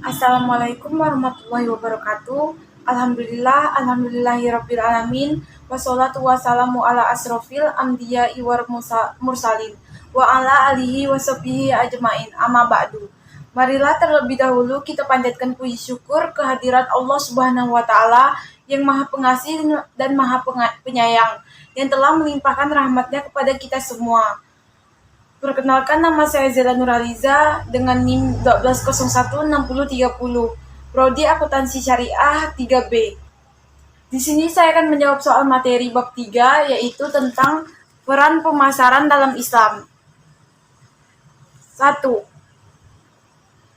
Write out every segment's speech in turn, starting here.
Assalamualaikum warahmatullahi wabarakatuh. Alhamdulillahirabbil alamin. Wassalatu wassalamu ala asrofil anbiya'i wal mursalin wa ala alihi washabbihi ajmain. Amma ba'du. Marilah terlebih dahulu kita panjatkan puji syukur kehadirat Allah Subhanahu wa taala yang Maha Pengasih dan Maha Penyayang, yang telah melimpahkan rahmat-Nya kepada kita semua. Perkenalkan, nama saya Zela Nuraliza dengan NIM 12016030, Prodi Akuntansi Syariah 3B. Di sini saya akan menjawab soal materi bab 3, yaitu tentang peran pemasaran dalam Islam. 1.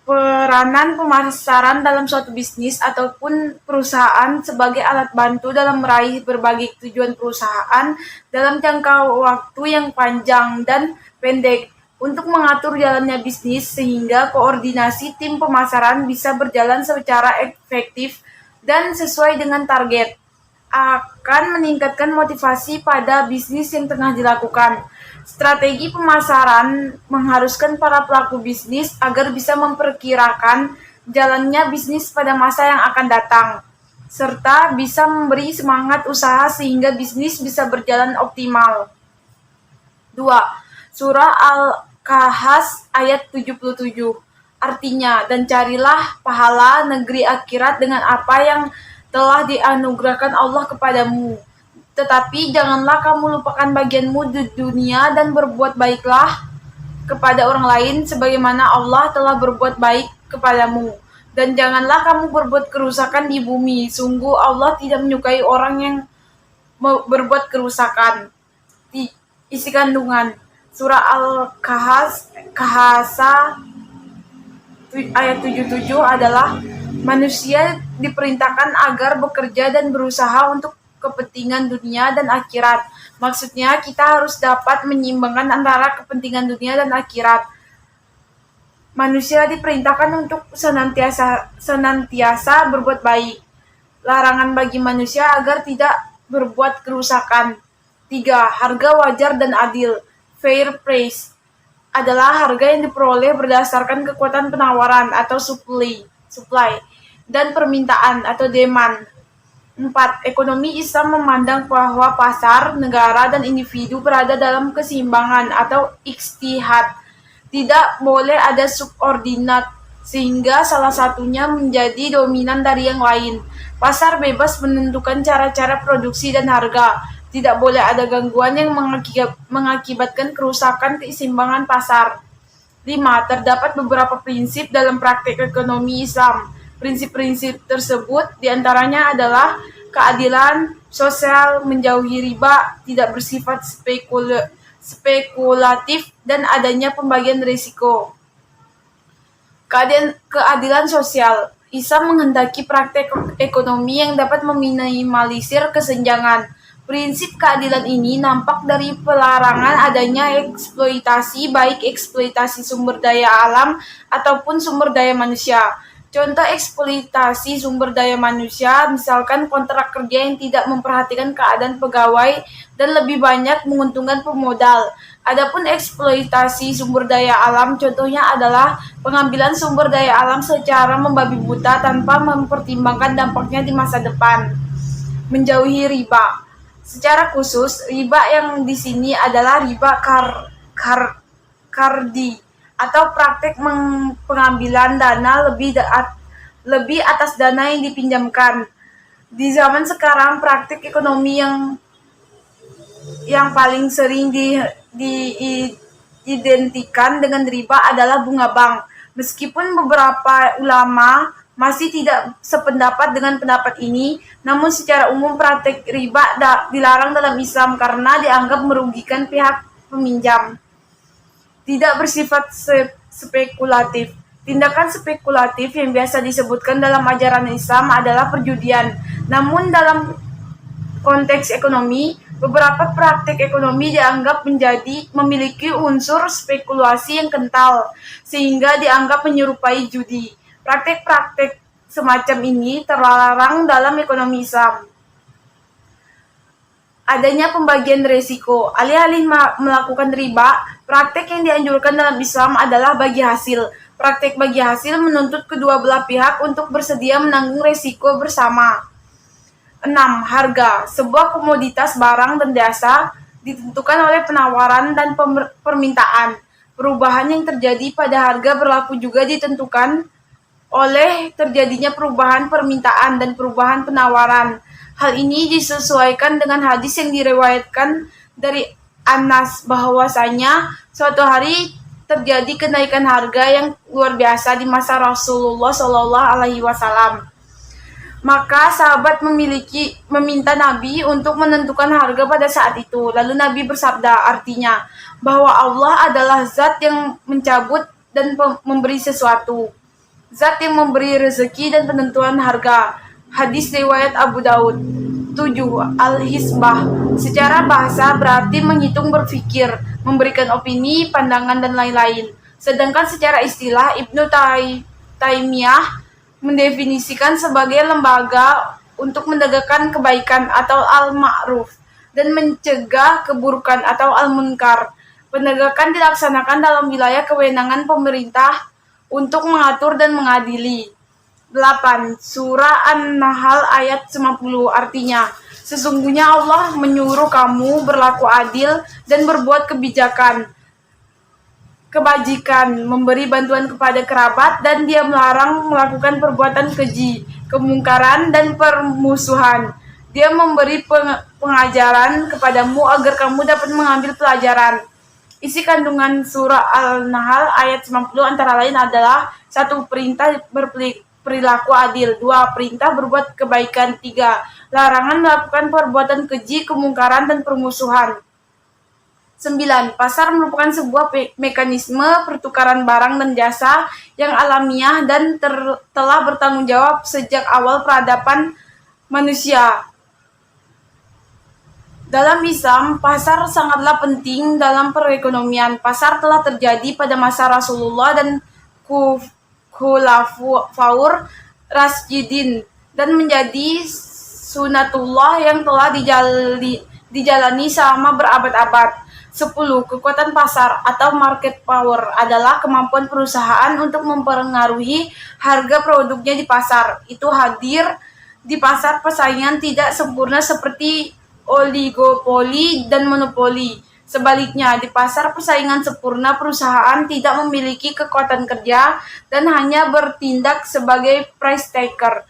Peranan pemasaran dalam suatu bisnis ataupun perusahaan sebagai alat bantu dalam meraih berbagai tujuan perusahaan dalam jangka waktu yang panjang dan pendek untuk mengatur jalannya bisnis sehingga koordinasi tim pemasaran bisa berjalan secara efektif dan sesuai dengan target, akan meningkatkan motivasi pada bisnis yang tengah dilakukan. Strategi pemasaran mengharuskan para pelaku bisnis agar bisa memperkirakan jalannya bisnis pada masa yang akan datang, serta bisa memberi semangat usaha sehingga bisnis bisa berjalan optimal. 2. Surah Al-Kahf ayat 77. Artinya, dan carilah pahala negeri akhirat dengan apa yang telah dianugerahkan Allah kepadamu. Tetapi janganlah kamu lupakan bagianmu di dunia dan berbuat baiklah kepada orang lain sebagaimana Allah telah berbuat baik kepadamu. Dan janganlah kamu berbuat kerusakan di bumi. Sungguh Allah tidak menyukai orang yang berbuat kerusakan. Isi kandungan Surah Al-Kahf ayat 77 adalah manusia diperintahkan agar bekerja dan berusaha untuk kepentingan dunia dan akhirat. Maksudnya kita harus dapat menyeimbangkan antara kepentingan dunia dan akhirat. Manusia diperintahkan untuk senantiasa berbuat baik. Larangan bagi manusia agar tidak berbuat kerusakan. 3. Harga wajar dan adil. Fair price adalah harga yang diperoleh berdasarkan kekuatan penawaran atau supply dan permintaan atau demand. 4. Ekonomi Islam memandang bahwa pasar, negara, dan individu berada dalam keseimbangan atau ijtihad. Tidak boleh ada subordinat, sehingga salah satunya menjadi dominan dari yang lain. Pasar bebas menentukan cara-cara produksi dan harga. Tidak boleh ada gangguan yang mengakibatkan kerusakan keseimbangan pasar. 5. Terdapat beberapa prinsip dalam praktik ekonomi Islam. Prinsip-prinsip tersebut diantaranya adalah keadilan sosial, menjauhi riba, tidak bersifat spekulatif, dan adanya pembagian risiko. Keadilan sosial. Islam menghendaki praktek ekonomi yang dapat meminimalisir kesenjangan. Prinsip keadilan ini nampak dari pelarangan adanya eksploitasi, baik eksploitasi sumber daya alam ataupun sumber daya manusia. Contoh eksploitasi sumber daya manusia, misalkan kontrak kerja yang tidak memperhatikan keadaan pegawai dan lebih banyak menguntungkan pemodal. Adapun eksploitasi sumber daya alam, contohnya adalah pengambilan sumber daya alam secara membabi buta tanpa mempertimbangkan dampaknya di masa depan. Menjauhi riba. Secara khusus, riba yang di sini adalah riba kardi atau praktek pengambilan dana lebih atas dana yang dipinjamkan. Di zaman sekarang, praktik ekonomi yang paling sering diidentikan dengan riba adalah bunga bank. Meskipun beberapa ulama masih tidak sependapat dengan pendapat ini, namun secara umum praktik riba dilarang dalam Islam karena dianggap merugikan pihak peminjam. Tidak bersifat spekulatif. Tindakan spekulatif yang biasa disebutkan dalam ajaran Islam adalah perjudian. Namun dalam konteks ekonomi, beberapa praktik ekonomi dianggap memiliki unsur spekulasi yang kental, sehingga dianggap menyerupai judi. Praktik-praktik semacam ini terlarang dalam ekonomi Islam. Adanya pembagian risiko. Alih-alih melakukan riba, praktek yang dianjurkan dalam Islam adalah bagi hasil. Praktek bagi hasil menuntut kedua belah pihak untuk bersedia menanggung resiko bersama. 6. Harga. Sebuah komoditas barang dan jasa ditentukan oleh penawaran dan permintaan. Perubahan yang terjadi pada harga berlaku juga ditentukan oleh terjadinya perubahan permintaan dan perubahan penawaran. Hal ini disesuaikan dengan hadis yang diriwayatkan dari Anas bahwasanya suatu hari terjadi kenaikan harga yang luar biasa di masa Rasulullah Shallallahu Alaihi Wasallam. Maka sahabat meminta Nabi untuk menentukan harga pada saat itu. Lalu Nabi bersabda, artinya bahwa Allah adalah zat yang mencabut dan memberi sesuatu, zat yang memberi rezeki dan penentuan harga. Hadis riwayat Abu Daud. 7. Al-Hisbah. Secara bahasa berarti menghitung, berpikir, memberikan opini, pandangan, dan lain-lain. Sedangkan secara istilah Ibnu Taimiyah mendefinisikan sebagai lembaga untuk menegakkan kebaikan atau al-ma'ruf dan mencegah keburukan atau al-munkar. Penegakan dilaksanakan dalam wilayah kewenangan pemerintah untuk mengatur dan mengadili. 8. Surah An-Nahl ayat 90, artinya, sesungguhnya Allah menyuruh kamu berlaku adil dan berbuat kebajikan, memberi bantuan kepada kerabat, dan Dia melarang melakukan perbuatan keji, kemungkaran, dan permusuhan. Dia memberi pengajaran kepadamu agar kamu dapat mengambil pelajaran. Isi kandungan surah Al-Nahl ayat 90 antara lain adalah 1. Perintah perilaku adil. 2. Perintah berbuat kebaikan. 3. Larangan melakukan perbuatan keji, kemungkaran, dan permusuhan. 9. Pasar merupakan sebuah mekanisme pertukaran barang dan jasa yang alamiah dan telah bertanggung jawab sejak awal peradaban manusia. Dalam Islam, pasar sangatlah penting dalam perekonomian. Pasar telah terjadi pada masa Rasulullah dan Khulafaur Rasyidin dan menjadi sunatullah yang telah dijalani selama berabad-abad. 10. Kekuatan pasar atau market power adalah kemampuan perusahaan untuk mempengaruhi harga produknya di pasar. Itu hadir di pasar persaingan tidak sempurna seperti oligopoli dan monopoli. Sebaliknya, di pasar persaingan sempurna, perusahaan tidak memiliki kekuatan kerja dan hanya bertindak sebagai price taker.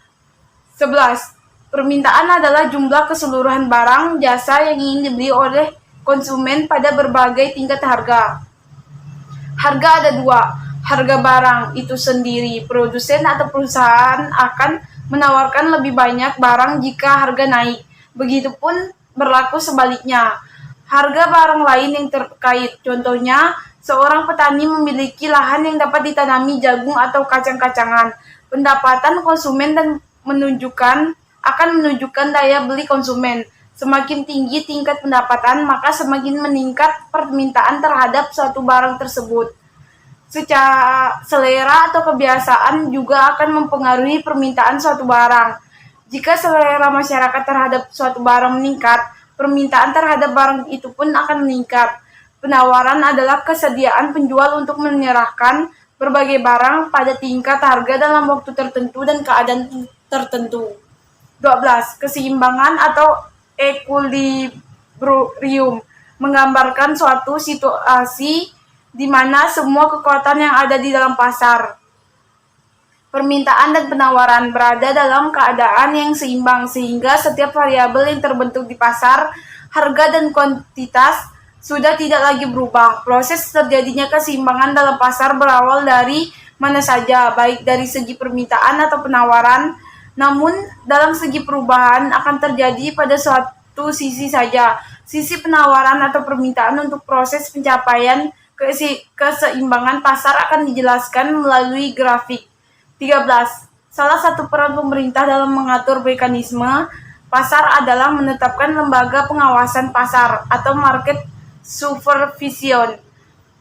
11. Permintaan adalah jumlah keseluruhan barang jasa yang ingin dibeli oleh konsumen pada berbagai tingkat harga. Harga ada 2. Harga barang itu sendiri. Produsen atau perusahaan akan menawarkan lebih banyak barang jika harga naik. Begitupun berlaku sebaliknya. Harga barang lain yang terkait. Contohnya, seorang petani memiliki lahan yang dapat ditanami jagung atau kacang-kacangan. Pendapatan konsumen akan menunjukkan daya beli konsumen. Semakin tinggi tingkat pendapatan, maka semakin meningkat permintaan terhadap suatu barang tersebut. Secara selera atau kebiasaan juga akan mempengaruhi permintaan suatu barang. Jika selera masyarakat terhadap suatu barang meningkat, permintaan terhadap barang itu pun akan meningkat. Penawaran adalah kesediaan penjual untuk menyerahkan berbagai barang pada tingkat harga dalam waktu tertentu dan keadaan tertentu. 12. Keseimbangan atau equilibrium menggambarkan suatu situasi di mana semua kekuatan yang ada di dalam pasar, permintaan dan penawaran, berada dalam keadaan yang seimbang sehingga setiap variabel yang terbentuk di pasar, harga dan kuantitas, sudah tidak lagi berubah. Proses terjadinya keseimbangan dalam pasar berawal dari mana saja, baik dari segi permintaan atau penawaran. Namun, dalam segi perubahan akan terjadi pada suatu sisi saja, sisi penawaran atau permintaan. Untuk proses pencapaian keseimbangan pasar akan dijelaskan melalui grafik. 13. Salah satu peran pemerintah dalam mengatur mekanisme pasar adalah menetapkan lembaga pengawasan pasar atau market supervision.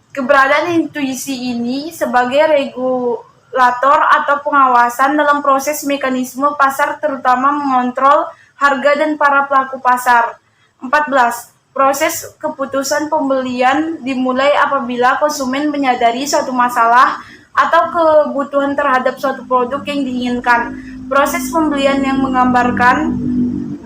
Keberadaan intuisi ini sebagai regulator atau pengawasan dalam proses mekanisme pasar, terutama mengontrol harga dan para pelaku pasar. 14. Proses keputusan pembelian dimulai apabila konsumen menyadari suatu masalah atau kebutuhan terhadap suatu produk yang diinginkan. Proses pembelian yang menggambarkan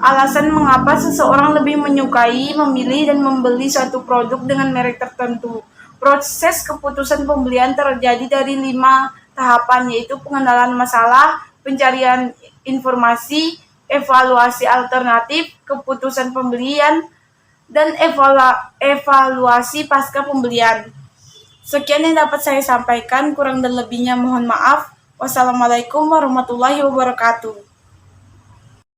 alasan mengapa seseorang lebih menyukai, memilih, dan membeli suatu produk dengan merek tertentu. Proses keputusan pembelian terjadi dari 5 tahapan, yaitu pengenalan masalah, pencarian informasi, evaluasi alternatif, keputusan pembelian, dan evaluasi pasca pembelian. Sekian yang dapat saya sampaikan, kurang dan lebihnya mohon maaf. Wassalamualaikum warahmatullahi wabarakatuh.